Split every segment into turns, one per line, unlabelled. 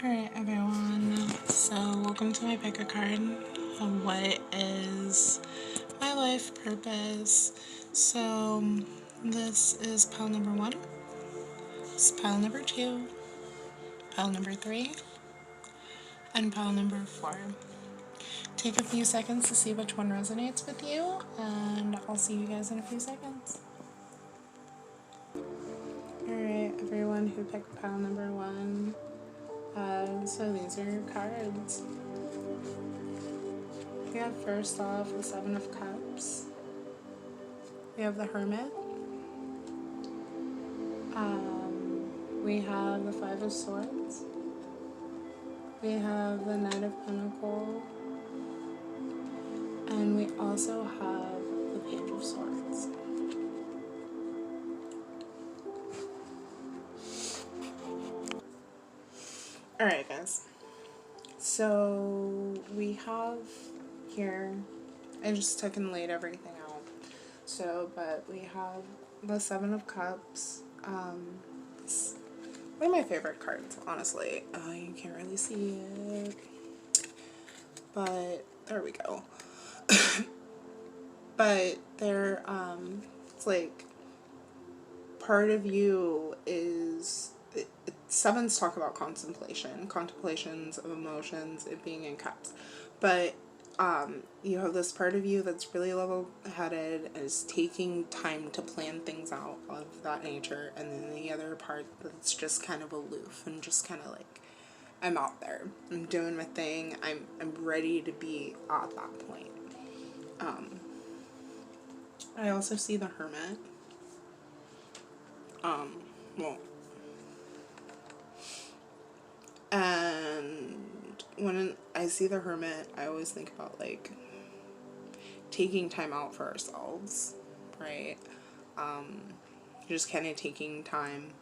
Alright everyone, so welcome to my pick a card of what is my life purpose. So this is pile number 1, this is pile number 2, pile number 3, and pile number 4. Take a few seconds to see which one resonates with you, and I'll see you guys in a few seconds. Alright everyone who picked pile number 1, so these are your cards. We have first off the Seven of Cups. We have the Hermit. We have the Five of Swords. We have the Knight of Pentacles. And we also have the Page of Swords. Alright guys, so we have here, I just took and laid everything out, but we have the Seven of Cups. It's one of my favorite cards, honestly. You can't really see it, but there we go. But there, it's like part of you is, sevens talk about contemplations of emotions, it being in cups, but you have this part of you that's really level-headed and is taking time to plan things out of that nature, and then the other part that's just kind of aloof and just kind of like, I'm out there, I'm doing my thing, I'm ready to be at that point. I also see the Hermit. Well, and when I see the Hermit, I always think about like taking time out for ourselves, right? Just kind of taking time.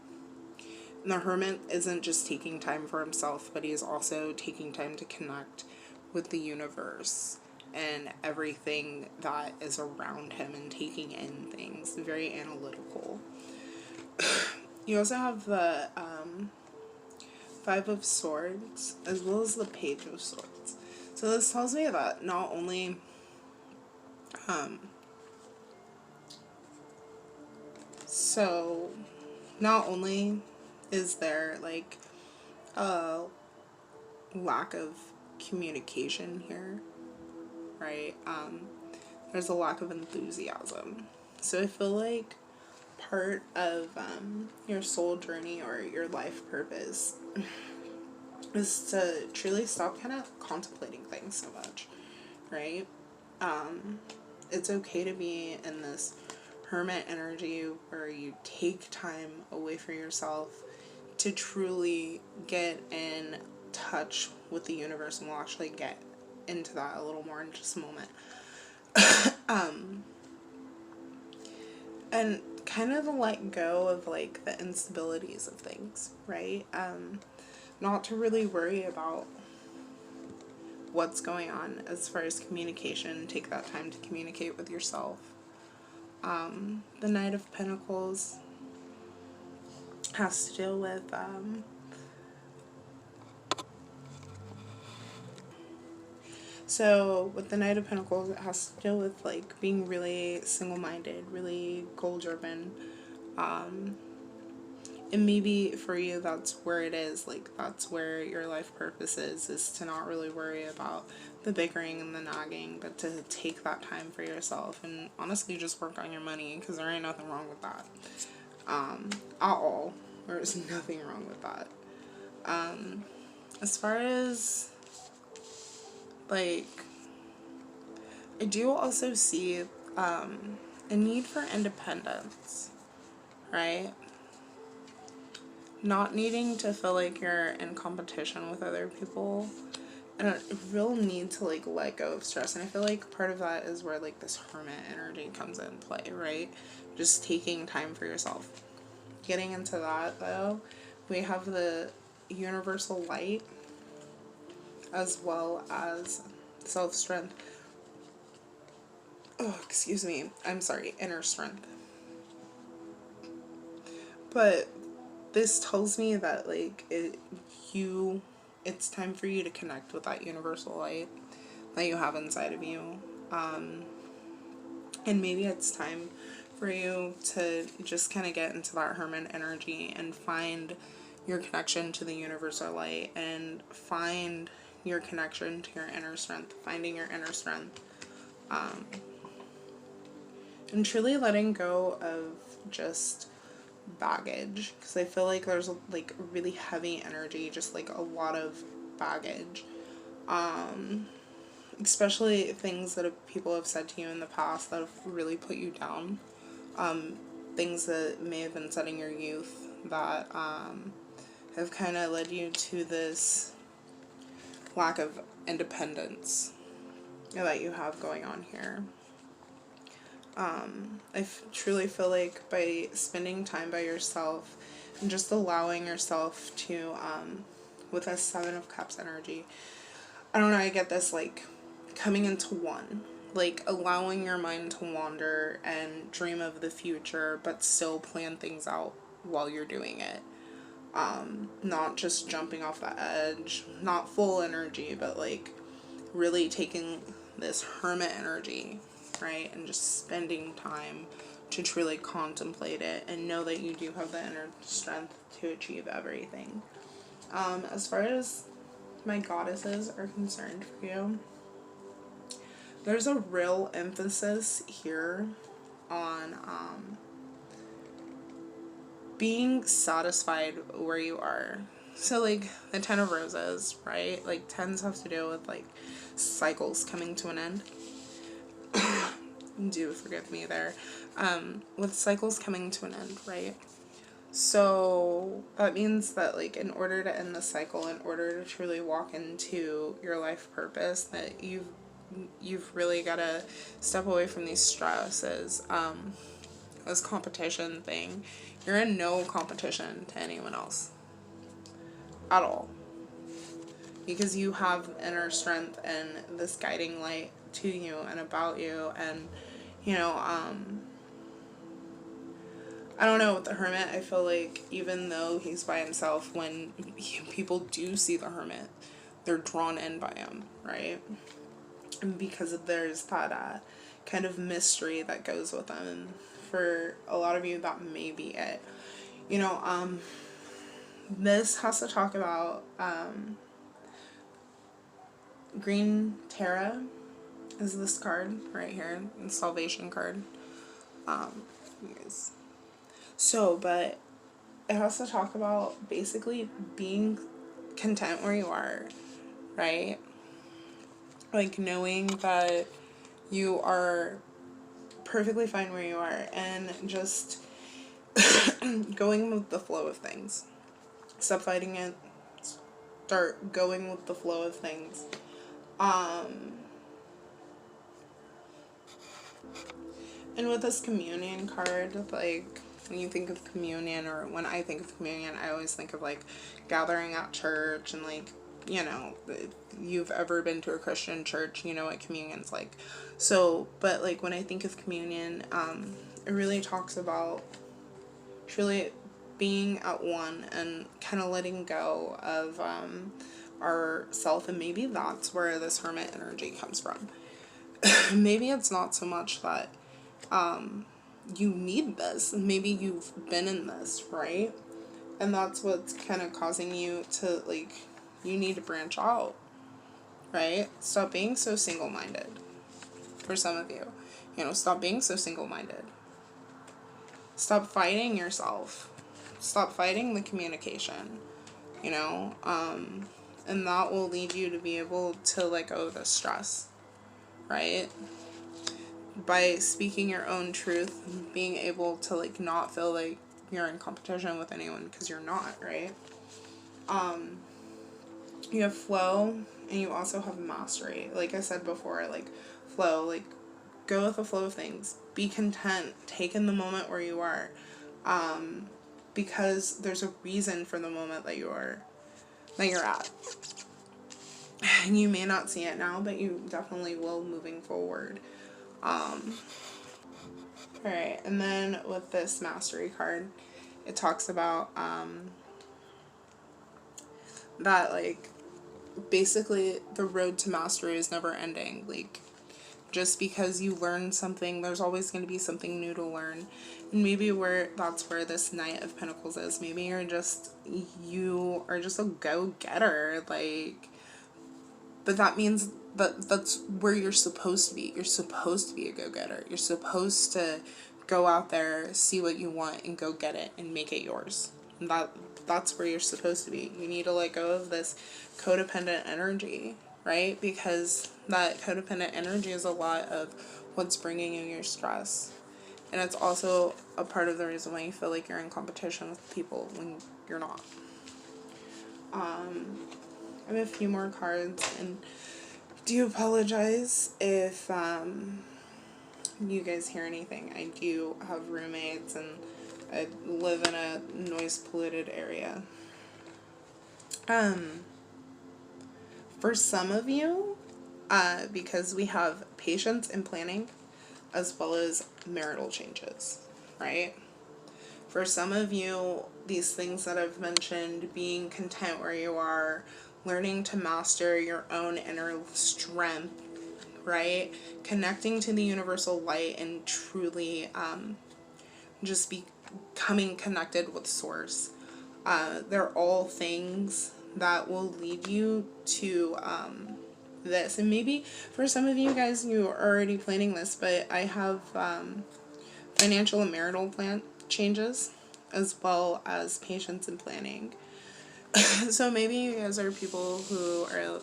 And the Hermit isn't just taking time for himself, but he is also taking time to connect with the universe and everything that is around him and taking in things. Very analytical. You also have the Five of Swords as well as the Page of Swords. So this tells me that not only is there like a lack of communication here, right? There's a lack of enthusiasm. So I feel like part of your soul journey or your life purpose is to truly stop kind of contemplating things so much, right? It's okay to be in this Hermit energy where you take time away for yourself to truly get in touch with the universe, and we'll actually get into that a little more in just a moment. And kind of let go of like the instabilities of things, right? Not to really worry about what's going on as far as communication. Take that time to communicate with yourself. The Knight of Pentacles has to deal with so with the Knight of Pentacles, it has to deal with like being really single-minded, really goal-driven. And maybe for you that's where it is, like that's where your life purpose is to not really worry about the bickering and the nagging, but to take that time for yourself and honestly just work on your money, because there ain't nothing wrong with that at all. There's nothing wrong with that. As far as like, I do also see a need for independence, right? Not needing to feel like you're in competition with other people, and a real need to like let go of stress. And I feel like part of that is where like this Hermit energy comes in play, right? Just taking time for yourself. Getting into that though, we have the Universal Light as well as self-strength. Oh, excuse me. I'm sorry, inner strength. But this tells me that like you it's time for you to connect with that universal light that you have inside of you. And maybe it's time for you to just kind of get into that hermit energy and find your connection to the universal light and find your connection to your inner strength, finding your inner strength. And truly letting go of just baggage, because I feel like there's like really heavy energy, just like a lot of baggage, especially things that people have said to you in the past that have really put you down, things that may have been said in your youth that have kind of led you to this lack of independence that you have going on here. I truly feel like by spending time by yourself and just allowing yourself to, with a Seven of Cups energy, I don't know, I get this like coming into one, like allowing your mind to wander and dream of the future, but still plan things out while you're doing it. Not just jumping off the edge, not full energy, but like really taking this hermit energy, right, and just spending time to truly contemplate it and know that you do have the inner strength to achieve everything. As far as my goddesses are concerned for you, there's a real emphasis here on being satisfied where you are. So like the Ten of Roses, right? Like tens have to do with like cycles coming to an end. Do forgive me there. With cycles coming to an end, right? So that means that like in order to end the cycle, in order to truly walk into your life purpose, that you've really got to step away from these stresses. This competition thing, you're in no competition to anyone else at all, because you have inner strength and this guiding light to you and about you. And you know, I don't know, with the Hermit, I feel like even though he's by himself, when people do see the Hermit, they're drawn in by him, right? And because there's that kind of mystery that goes with them. And for a lot of you, that may be it. You know, this has to talk about Green Terra is this card right here, the Salvation card. Yes. So, but it has to talk about basically being content where you are, right? Like knowing that you are perfectly fine where you are and just going with the flow of things. Stop fighting it. Start going with the flow of things. And with this communion card, like when you think of communion, or when I think of communion, I always think of like gathering at church and like, you know, if you've ever been to a Christian church, you know what communion's like. So, but like when I think of communion, it really talks about truly being at one and kind of letting go of our self. And maybe that's where this Hermit energy comes from. Maybe it's not so much that you need this. Maybe you've been in this, right? And that's what's kind of causing you to, like, you need to branch out, right? Stop being so single-minded. For some of you, you know, stop being so single-minded. Stop fighting yourself. Stop fighting the communication, you know? And that will lead you to be able to let go of the stress, right? By speaking your own truth, being able to like not feel like you're in competition with anyone, because you're not, right? You have flow and you also have mastery. Like I said before, like flow, like go with the flow of things. Be content. Take in the moment where you are. Because there's a reason for the moment that you're at. And you may not see it now, but you definitely will moving forward. Alright, and then with this Mastery card, it talks about that like basically the road to mastery is never ending. Like, just because you learn something, there's always going to be something new to learn. And maybe that's where this Knight of Pentacles is. Maybe you are just a go-getter, like, but that means that's where you're supposed to be. You're supposed to be a go-getter. You're supposed to go out there, see what you want, and go get it and make it yours. And that's where you're supposed to be. You need to let go of this codependent energy, right? Because that codependent energy is a lot of what's bringing you your stress. And it's also a part of the reason why you feel like you're in competition with people when you're not. I have a few more cards, and do apologize if you guys hear anything. I do have roommates, and I live in a noise-polluted area. For some of you, because we have patience and planning, as well as marital changes, right? For some of you, these things that I've mentioned, being content where you are, learning to master your own inner strength, right? Connecting to the universal light and truly just becoming connected with source. They're all things that will lead you to this. And maybe for some of you guys, you are already planning this, but I have financial and marital plan changes, as well as patience and planning. So maybe you guys are people who are,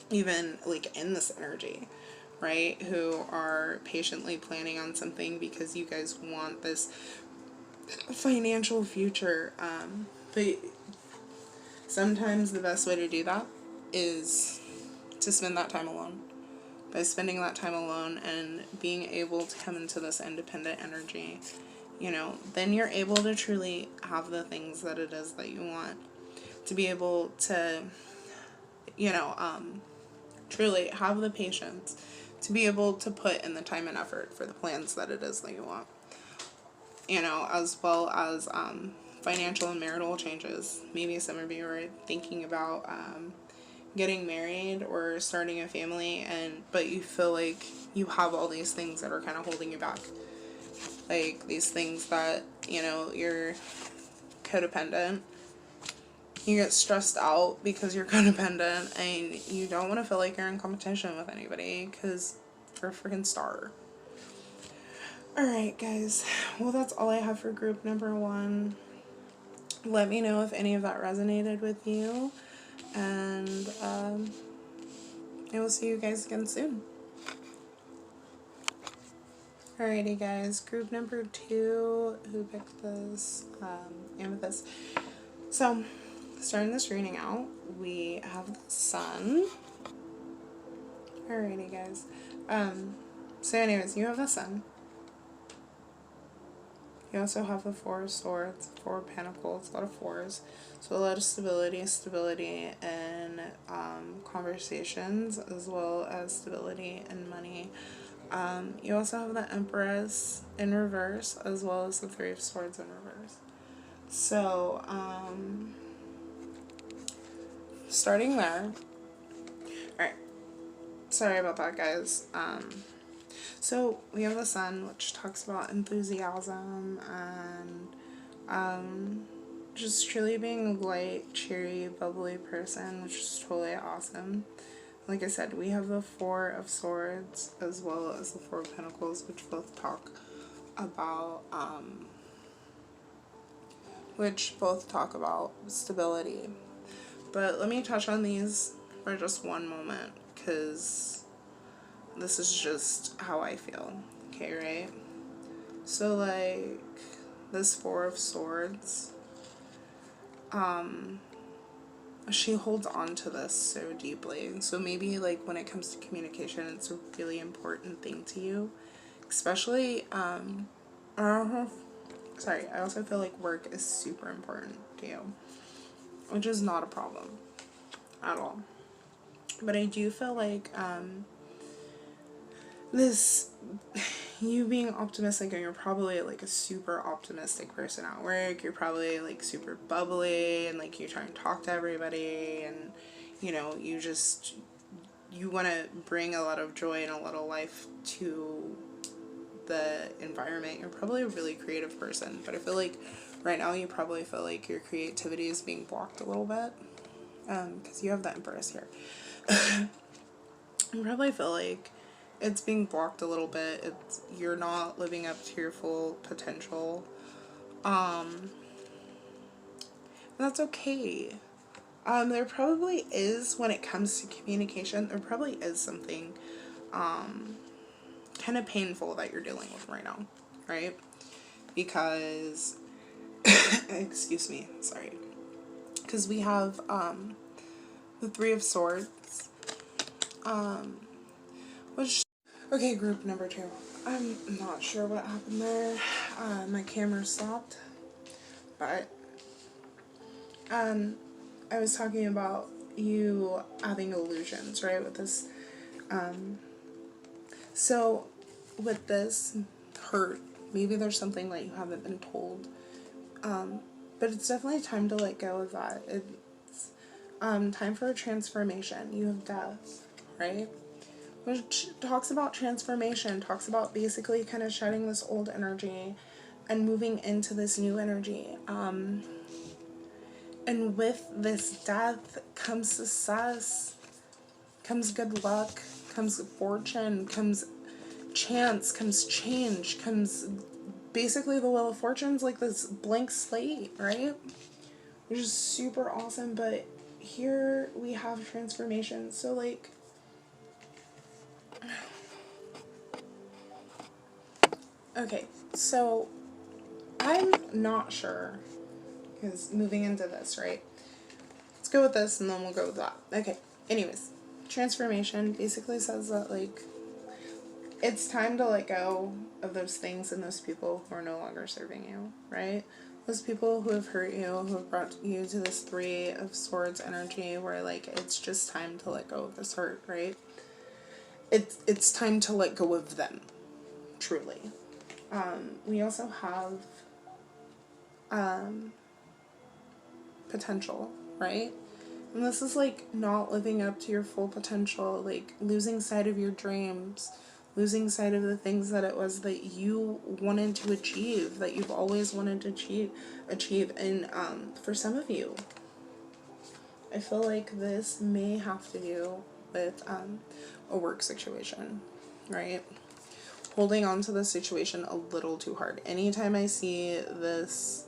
even like in this energy, right? Who are patiently planning on something because you guys want this financial future. But sometimes the best way to do that is to spend that time alone. By spending that time alone and being able to come into this independent energy, then you're able to truly have the things that it is that you want. To be able to, truly have the patience to be able to put in the time and effort for the plans that it is that you want. As well as financial and marital changes. Maybe some of you are thinking about getting married or starting a family, but you feel like you have all these things that are kind of holding you back. Like these things that, you're codependent. You get stressed out because you're codependent, and you don't want to feel like you're in competition with anybody because you're a freaking star. Alright, guys. Well, that's all I have for group number 1. Let me know if any of that resonated with you. And I will see you guys again soon. Alrighty, guys. Group number 2. Who picked this? Amethyst. So, starting this reading out, we have the Sun. Alrighty, guys. So anyways, you have the Sun. You also have the 4 of Swords, 4 of Pentacles, a lot of 4s. So a lot of stability in conversations, as well as stability in money. You also have the Empress in reverse, as well as the 3 of Swords in reverse. So, starting there. Alright. Sorry about that, guys. So we have the Sun, which talks about enthusiasm and just truly being a light, cheery, bubbly person, which is totally awesome. Like I said, we have the 4 of Swords as well as the 4 of Pentacles, which both talk about stability. But let me touch on these for just one moment, because this is just how I feel. Okay, right? So, like, this 4 of Swords, she holds on to this so deeply. So maybe, like, when it comes to communication, it's a really important thing to you. Especially, I also feel like work is super important to you, which is not a problem at all. But I do feel like, you being optimistic, and you're probably like a super optimistic person at work. You're probably like super bubbly, and like you try and talk to everybody, and you know, you want to bring a lot of joy and a lot of life to the environment. You're probably a really creative person, but I feel like right now you probably feel like your creativity is being blocked a little bit, because you have the Empress here. You probably feel like it's being blocked a little bit. You're not living up to your full potential. That's okay. There probably is, when it comes to communication, there probably is something kind of painful that you're dealing with right now, right? Because, excuse me, sorry. Because we have the Three of Swords, which, okay, group number 2. I'm not sure what happened there. My camera stopped, but I was talking about you having illusions, right, with this. So with this hurt, maybe there's something that you haven't been told, but it's definitely time to let go of that. It's time for a transformation. You have death, right? Which talks about transformation, talks about basically kind of shedding this old energy and moving into this new energy. And with this death comes success, comes good luck, comes fortune, comes chance, comes change, comes basically the Wheel of Fortune's like this blank slate, right? Which is super awesome, but here we have transformation. So like, okay, so I'm not sure, because moving into this, right? Let's go with this and then we'll go with that. Okay, anyways, transformation basically says that, like, it's time to let go of those things and those people who are no longer serving you, right? Those people who have hurt you, who have brought you to this Three of Swords energy where, like, it's just time to let go of this hurt, right? It's time to let go of them, truly. We also have potential, right? And this is like not living up to your full potential, like losing sight of your dreams, losing sight of the things that it was that you wanted to achieve, that you've always wanted to achieve. And for some of you, I feel like this may have to do with a work situation, right? Holding on to the situation a little too hard. Anytime I see this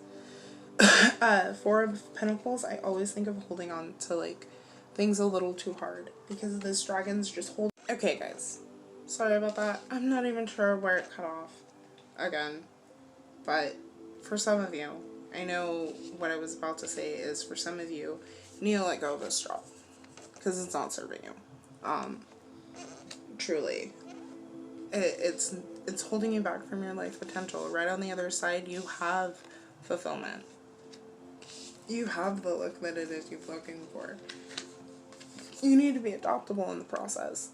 Four of Pentacles, I always think of holding on to like things a little too hard, because this dragon's just hold. Okay guys, sorry about that. I'm not even sure where it cut off again, but for some of you, I know what I was about to say is, for some of you, you need to let go of this job because it's not serving you. Truly, it's holding you back from your life potential. Right on the other side, you have fulfillment. You have the look that it is you're looking for. You need to be adaptable in the process.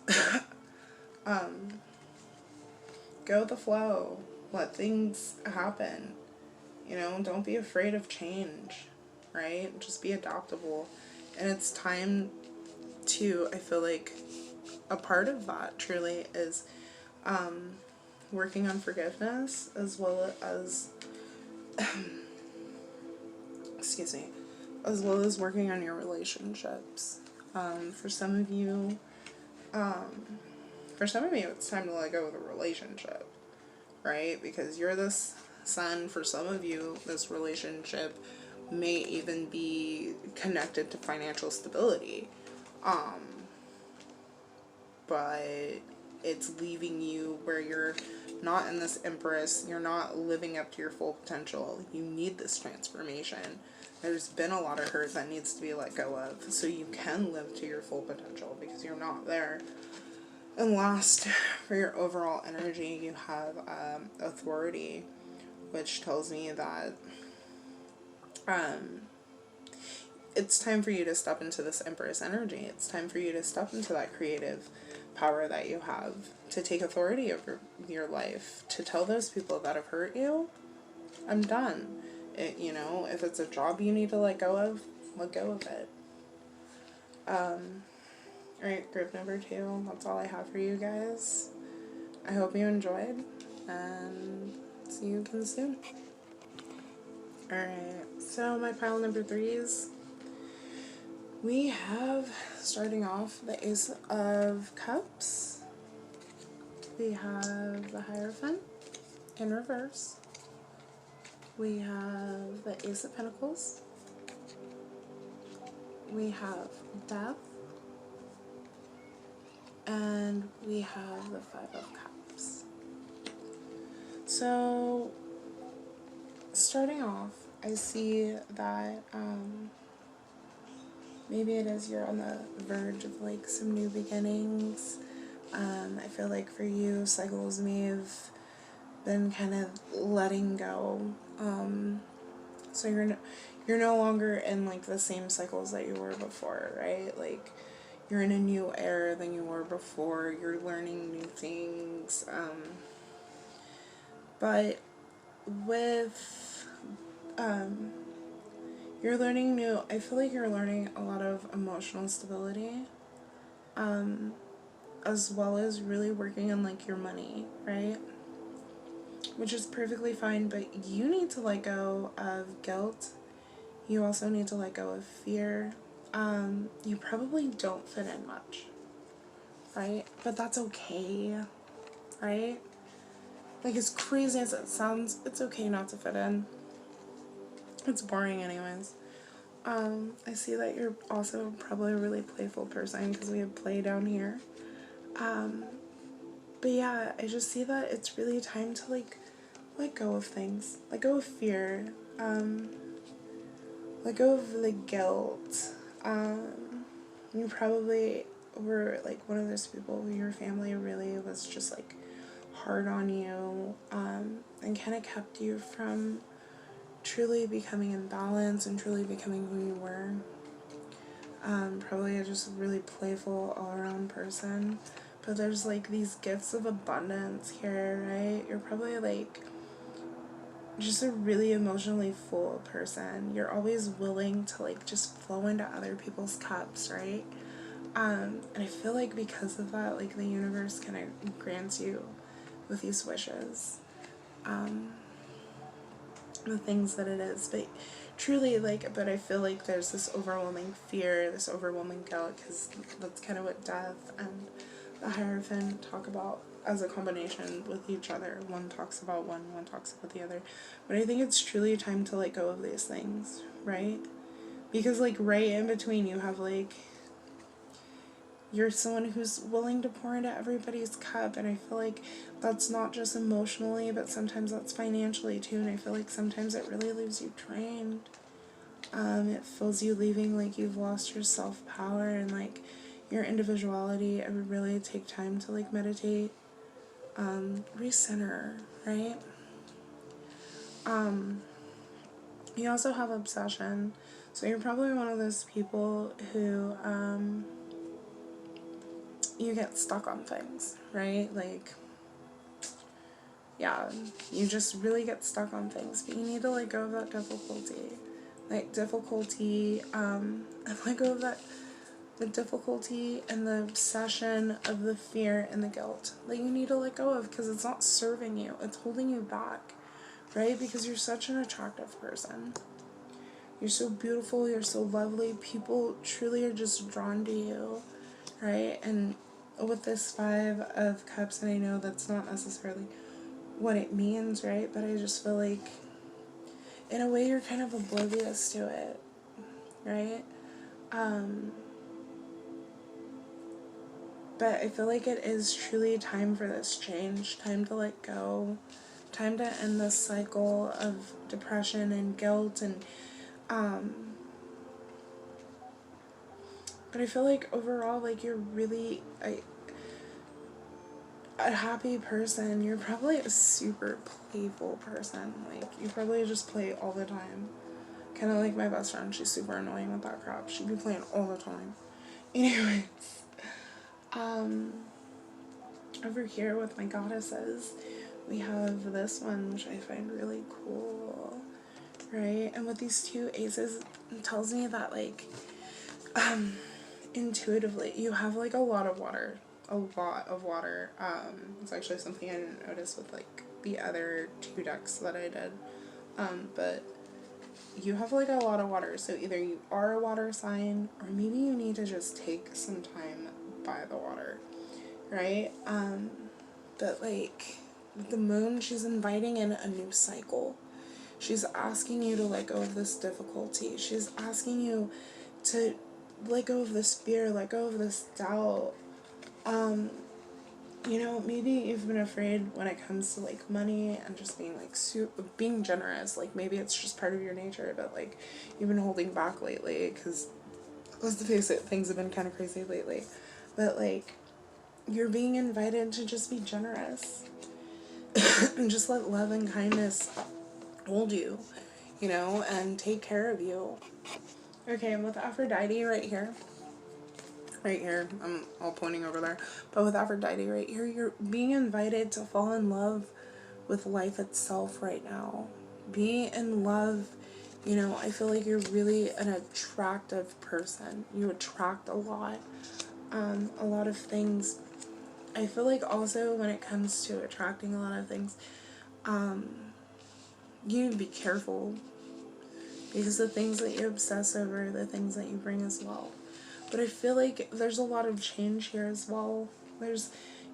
Go with the flow. Let things happen. You know, don't be afraid of change, right? Just be adaptable. And it's time to, I feel like, a part of that truly is working on forgiveness, as well as excuse me, as well as working on your relationships. For some of you, it's time to let go of the relationship, right? Because you're this Sun. For some of you, this relationship may even be connected to financial stability. But it's leaving you where you're not in this Empress, you're not living up to your full potential. You need this transformation. There's been a lot of hurt that needs to be let go of, so you can live to your full potential, because you're not there. And last, for your overall energy, you have Authority, which tells me that it's time for you to step into this Empress energy. It's time for you to step into that creative power that you have, to take authority over your life, to tell those people that have hurt you, I'm done. You know, if it's a job you need to let go of it. Alright, group number 2, that's all I have for you guys. I hope you enjoyed, and see you again soon. Alright, so my pile number 3s, we have, starting off, the Ace of Cups. We have the Hierophant in reverse. We have the Ace of Pentacles. We have Death. And we have the Five of Cups. So, starting off, I see that maybe it is you're on the verge of like some new beginnings. I feel like for you, cycles may have been kind of letting go. So you're no longer in like the same cycles that you were before, right? Like you're in a new era than you were before. You're learning new things. But with you're learning new, I feel like you're learning a lot of emotional stability, as well as really working on like your money, right? Which is perfectly fine, but you need to let go of guilt. You also need to let go of fear. You probably don't fit in much, right? But that's okay, right? Like, as crazy as it sounds, it's okay not to fit in. It's boring anyways. I see that you're also probably a really playful person because we have play down here. But yeah, I just see that it's really time to like let go of things. Let go of fear. Let go of the guilt. You probably were like one of those people who your family really was just like hard on you, and kind of kept you from truly becoming in balance and truly becoming who you were. Probably just a really playful all-around person, but there's like these gifts of abundance here, right? You're probably like just a really emotionally full person. You're always willing to like just flow into other people's cups, right? And I feel like because of that, like the universe kind of grants you with these wishes, the things that it is. But truly, but I feel like there's this overwhelming fear, this overwhelming guilt, because that's kind of what Death and the Hierophant talk about as a combination with each other. One talks about one talks about the other. But I think it's truly time to let go of these things, right? Because right in between you have you're someone who's willing to pour into everybody's cup, and I feel like that's not just emotionally, but sometimes that's financially too, and I feel like sometimes it really leaves you drained. It feels you leaving you've lost your self-power and your individuality. I would really take time to meditate, recenter, right? You also have obsession, so you're probably one of those people who, you get stuck on things, right? Yeah, you just really get stuck on things, but you need to let go of that difficulty. And let go of the difficulty and the obsession of the fear and the guilt that you need to let go of, because it's not serving you, it's holding you back, right? Because you're such an attractive person. You're so beautiful, you're so lovely, people truly are just drawn to you, right? And with this Five of Cups, and I know that's not necessarily what it means, right? But I just feel like, in a way, you're kind of oblivious to it, right? But I feel like it is truly time for this change, time to let go, time to end this cycle of depression and guilt, and but I feel like overall, you're really a happy person. You're probably a super playful person. You probably just play all the time. Kind of like my best friend. She's super annoying with that crap. She'd be playing all the time. Anyways, I over here with my goddesses, we have this one, which I find really cool, right? And with these two aces, it tells me that, like, intuitively, you have, like, a lot of water. It's actually something I didn't notice with, like, the other 2 decks that I did. But you have, like, a lot of water, so either you are a water sign, or maybe you need to just take some time by the water, right? But, like, with the moon, she's inviting in a new cycle. She's asking you to let go of this difficulty. She's asking you to let go of this fear, let go of this doubt. You know, maybe you've been afraid when it comes to, like, money and just being, like, being generous. Like, maybe it's just part of your nature, but, like, you've been holding back lately because, let's face it, things have been kind of crazy lately. But, like, you're being invited to just be generous and just let love and kindness hold you, you know, and take care of you. Okay, and with Aphrodite right here, I'm all pointing over there, but with Aphrodite right here, you're being invited to fall in love with life itself right now. Be in love, you know, I feel like you're really an attractive person. You attract a lot of things. I feel like also when it comes to attracting a lot of things, you need to be careful, because the things that you obsess over are the things that you bring as well. But I feel like there's a lot of change here as well.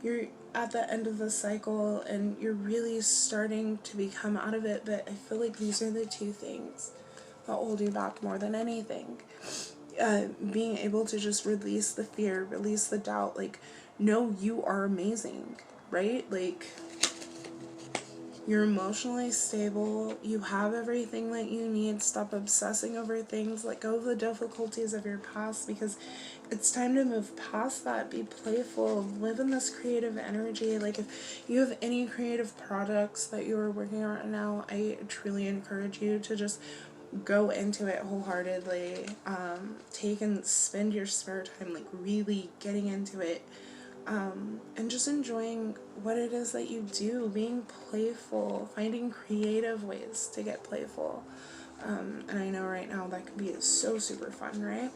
You're at the end of the cycle and you're really starting to become out of it, but I feel like these are the 2 things that hold you back more than anything. Being able to just release the fear, release the doubt, like, no, you are amazing, right? Like, you're emotionally stable, you have everything that you need. Stop obsessing over things, let go of the difficulties of your past, because it's time to move past that. Be playful, live in this creative energy. Like, if you have any creative products that you are working on right now, I truly encourage you to just go into it wholeheartedly. Take and spend your spare time, like, really getting into it. And just enjoying what it is that you do, being playful, finding creative ways to get playful. And I know right now that can be so super fun, right?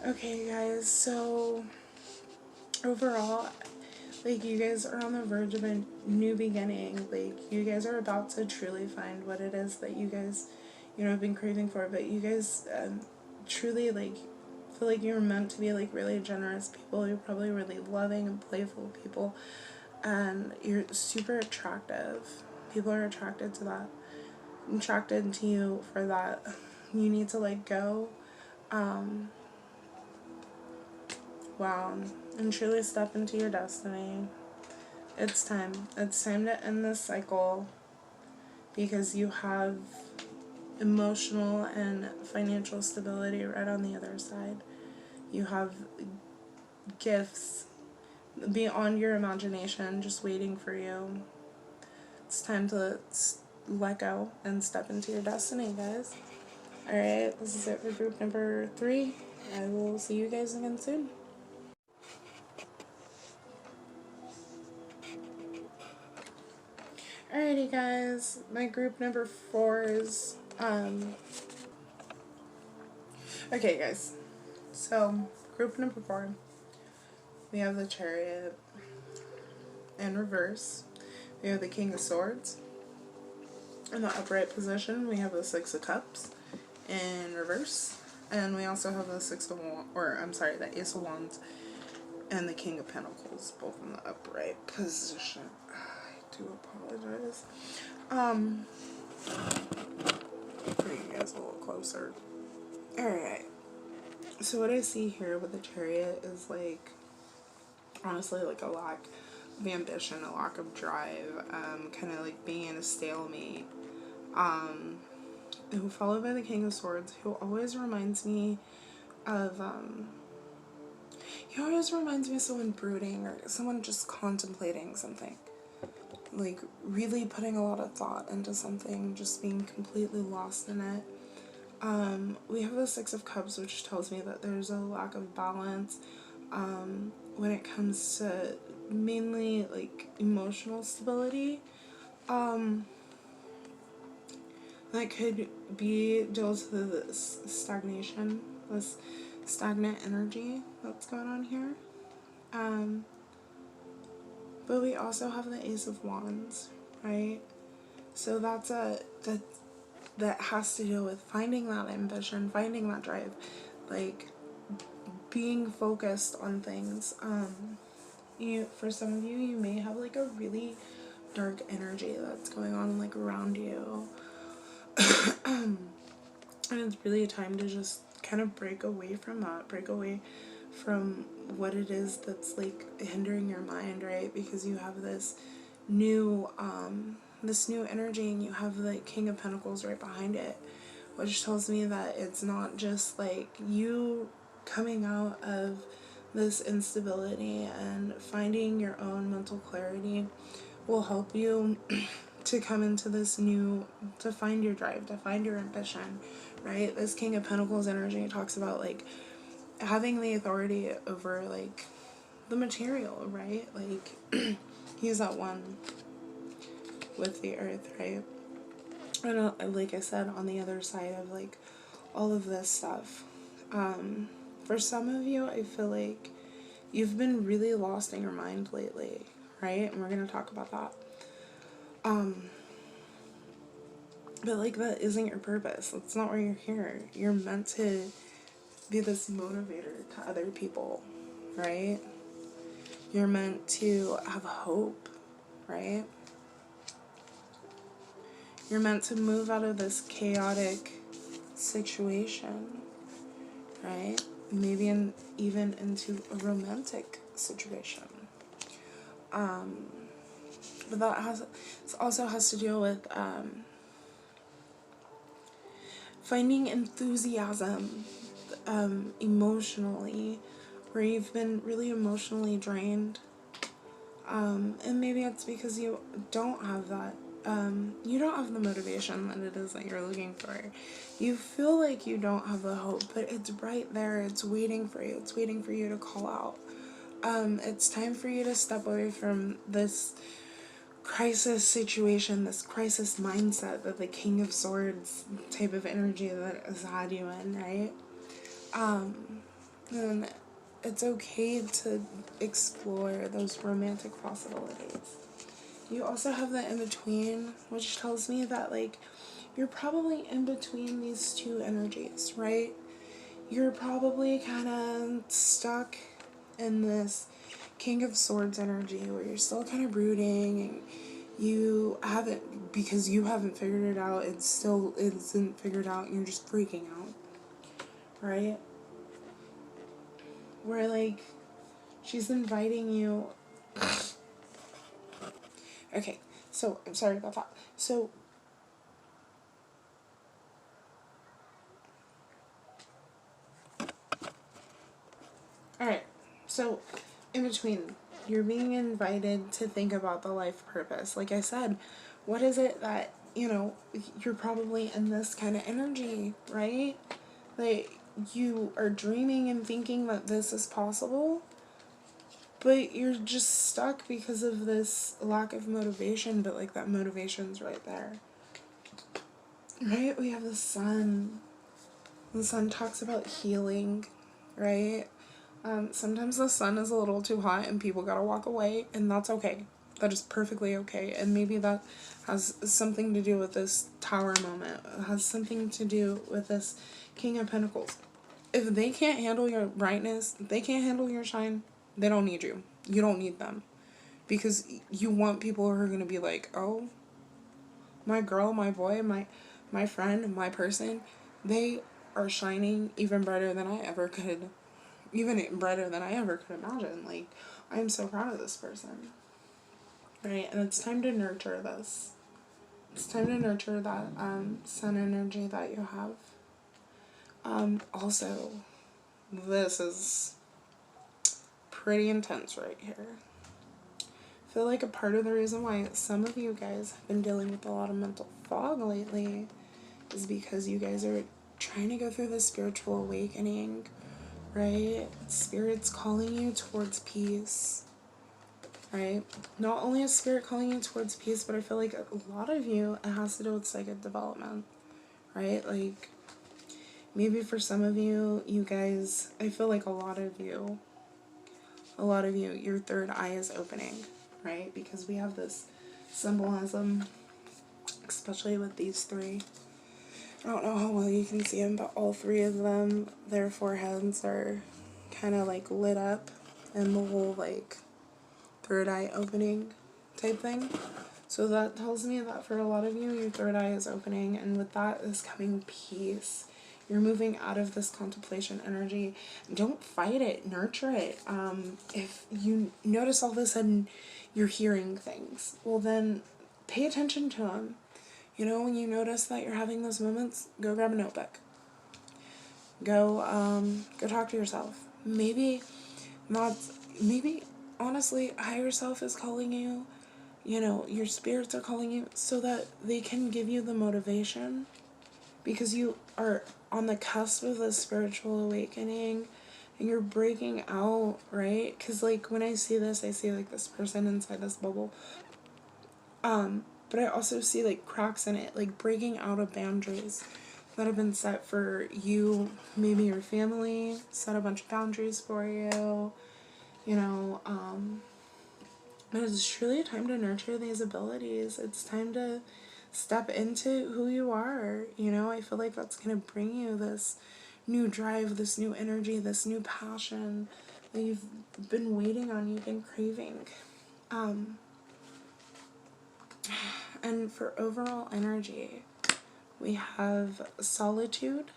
Okay, guys, so overall, like, you guys are on the verge of a new beginning. Like, you guys are about to truly find what it is that you guys, you know, have been craving for. But you guys truly, like, feel like you're meant to be, like, really generous people. You're probably really loving and playful people, and you're super attractive. People are attracted to that, attracted to you for that. You need to let go, wow, and truly step into your destiny. It's time to end this cycle, because you have emotional and financial stability right on the other side. You have gifts beyond your imagination just waiting for you. It's time to let go and step into your destiny, guys. Alright, this is it for group number 3. I will see you guys again soon. Alrighty, guys, my group number 4 is okay, guys, so group number 4, we have the Chariot in reverse, we have the King of Swords. In the upright position, we have the Six of Cups in reverse, and we also have the the Ace of Wands and the King of Pentacles, both in the upright position. I do apologize. Bring you guys a little closer. Alright, so what I see here with the Chariot is, like, honestly, like, a lack of ambition, a lack of drive, kind of like being in a stalemate. Followed by the King of Swords, who always reminds me of, he always reminds me of someone brooding, or someone just contemplating something. Like, really putting a lot of thought into something, just being completely lost in it. We have the Six of Cups, which tells me that there's a lack of balance when it comes to mainly like emotional stability. That could be due to this stagnation, this stagnant energy that's going on here. But we also have the Ace of Wands, right? So that has to do with finding that ambition, finding that drive, like being focused on things. For some of you, you may have like a really dark energy that's going on like around you. And it's really a time to just kind of break away from that, break away from what it is that's like hindering your mind, right? Because you have this new energy, and you have the King of Pentacles right behind it, which tells me that it's not just like you coming out of this instability, and finding your own mental clarity will help you to come into this new, to find your drive, to find your ambition, right? This King of Pentacles energy talks about like having the authority over like the material, right? Like he's at one with the earth, right? And like I said, on the other side of like all of this stuff, for some of you, I feel like you've been really lost in your mind lately, right? And we're going to talk about that. But like that isn't your purpose. That's not why you're here. You're meant to be this motivator to other people, right? You're meant to have hope, right? You're meant to move out of this chaotic situation, right? Maybe even into a romantic situation. But this also has to deal with finding enthusiasm emotionally, where you've been really emotionally drained. And maybe it's because you don't have that. You don't have the motivation that it is that you're looking for. You feel like you don't have the hope, but it's right there. It's waiting for you. It's waiting for you to call out. It's time for you to step away from this crisis situation, this crisis mindset that the King of Swords type of energy that has had you in, right? And it's okay to explore those romantic possibilities. You also have the in-between, which tells me that like you're probably in between these two energies, right? You're probably kind of stuck in this King of Swords energy where you're still kind of brooding, and you haven't, because you haven't figured it out, it isn't figured out, and you're just freaking out, right? Where like she's inviting you. Okay, so I'm sorry about that. So alright, so in between, you're being invited to think about the life purpose. Like I said, what is it that, you're probably in this kind of energy, right? Like, you are dreaming and thinking that this is possible, but you're just stuck because of this lack of motivation, but like that motivation's right there. Right? We have the sun. The sun talks about healing, right? Sometimes the sun is a little too hot and people gotta walk away, and that's okay. That is perfectly okay. And maybe that has something to do with this Tower moment. It has something to do with this King of Pentacles. If they can't handle your brightness, if they can't handle your shine, they don't need you. You don't need them. Because you want people who are going to be like, oh, my girl, my boy, my friend, my person, they are shining even brighter than I ever could. Even brighter than I ever could imagine. Like, I'm so proud of this person. Right? And it's time to nurture this. It's time to nurture that sun energy that you have. Also, this is pretty intense right here. I feel like a part of the reason why some of you guys have been dealing with a lot of mental fog lately is because you guys are trying to go through the spiritual awakening, right? Spirit's calling you towards peace. right? Not only is spirit calling you towards peace, but I feel like a lot of you, it has to do with psychic development, right? Like, maybe for some of you, you guys, I feel like a lot of you, your third eye is opening, right? Because we have this symbolism, especially with these three. I don't know how well you can see them, but all three of them, their foreheads are kind of like lit up and the whole like third eye opening type thing. So that tells me that for a lot of you, your third eye is opening, and with that is coming peace. You're moving out of this contemplation energy. Don't fight it, nurture it. If you notice all of a sudden you're hearing things, well then pay attention to them. You know, when you notice that you're having those moments, go grab a notebook. Go talk to yourself. Maybe honestly, higher self is calling you. You know, your spirits are calling you so that they can give you the motivation, because you are on the cusp of this spiritual awakening and you're breaking out, right? Because like when I see this, I see like this person inside this bubble. But I also see like cracks in it, like breaking out of boundaries that have been set for you. Maybe your family set a bunch of boundaries for you, you know. But it's truly a time to nurture these abilities. It's time to step into who you are, you know. I feel like that's going to bring you this new drive, this new energy, this new passion that you've been waiting on, you've been craving. And for overall energy, we have solitude,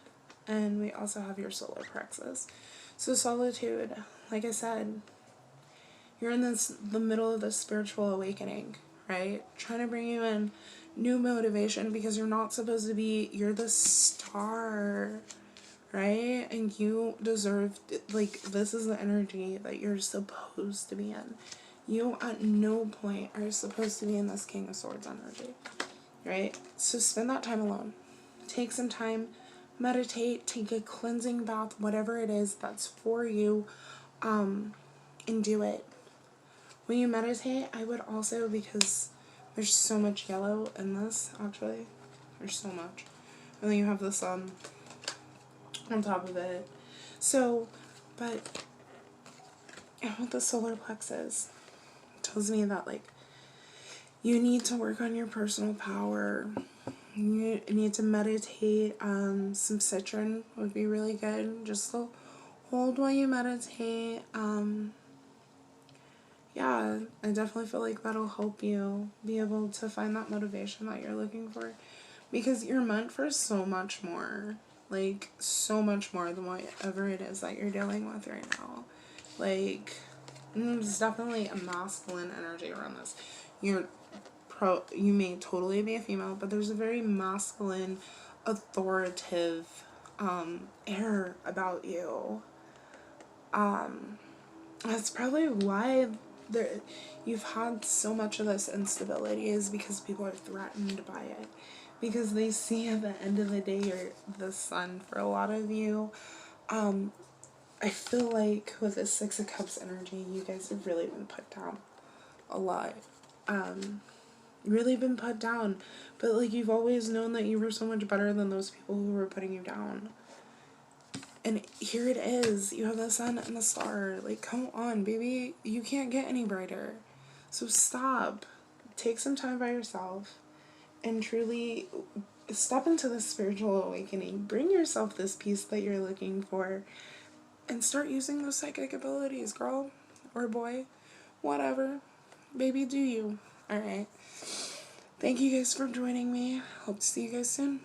and we also have your solar plexus. So solitude, like I said, you're in the middle of this spiritual awakening, right? Trying to bring you in new motivation, because you're not supposed to be, you're the star, right? And you deserve, like, this is the energy that you're supposed to be in. You at no point are supposed to be in this King of Swords energy, right? So spend that time alone. Take some time, meditate, take a cleansing bath, whatever it is that's for you, and do it. When you meditate, I would also, because there's so much yellow in this, actually. There's so much. And then you have the sun on top of it. So, but with the solar plexus, it tells me that, like, you need to work on your personal power. You need to meditate. Some citron would be really good. Just to hold while you meditate. Yeah, I definitely feel like that'll help you be able to find that motivation that you're looking for, because you're meant for so much more, like so much more than whatever it is that you're dealing with right now. Like, there's definitely a masculine energy around this. You may totally be a female, but there's a very masculine, authoritative air about you. That's probably why you've had so much of this instability, is because people are threatened by it, because they see at the end of the day you're the sun for a lot of you. I feel like with the Six of Cups energy, you guys have really been put down a lot. Really been put down, but like you've always known that you were so much better than those people who were putting you down. And here it is. You have the sun and the star. Like, come on, baby. You can't get any brighter. So stop. Take some time by yourself and truly step into this spiritual awakening. Bring yourself this peace that you're looking for and start using those psychic abilities, girl or boy. Whatever. Baby, do you. Alright. Thank you guys for joining me. Hope to see you guys soon.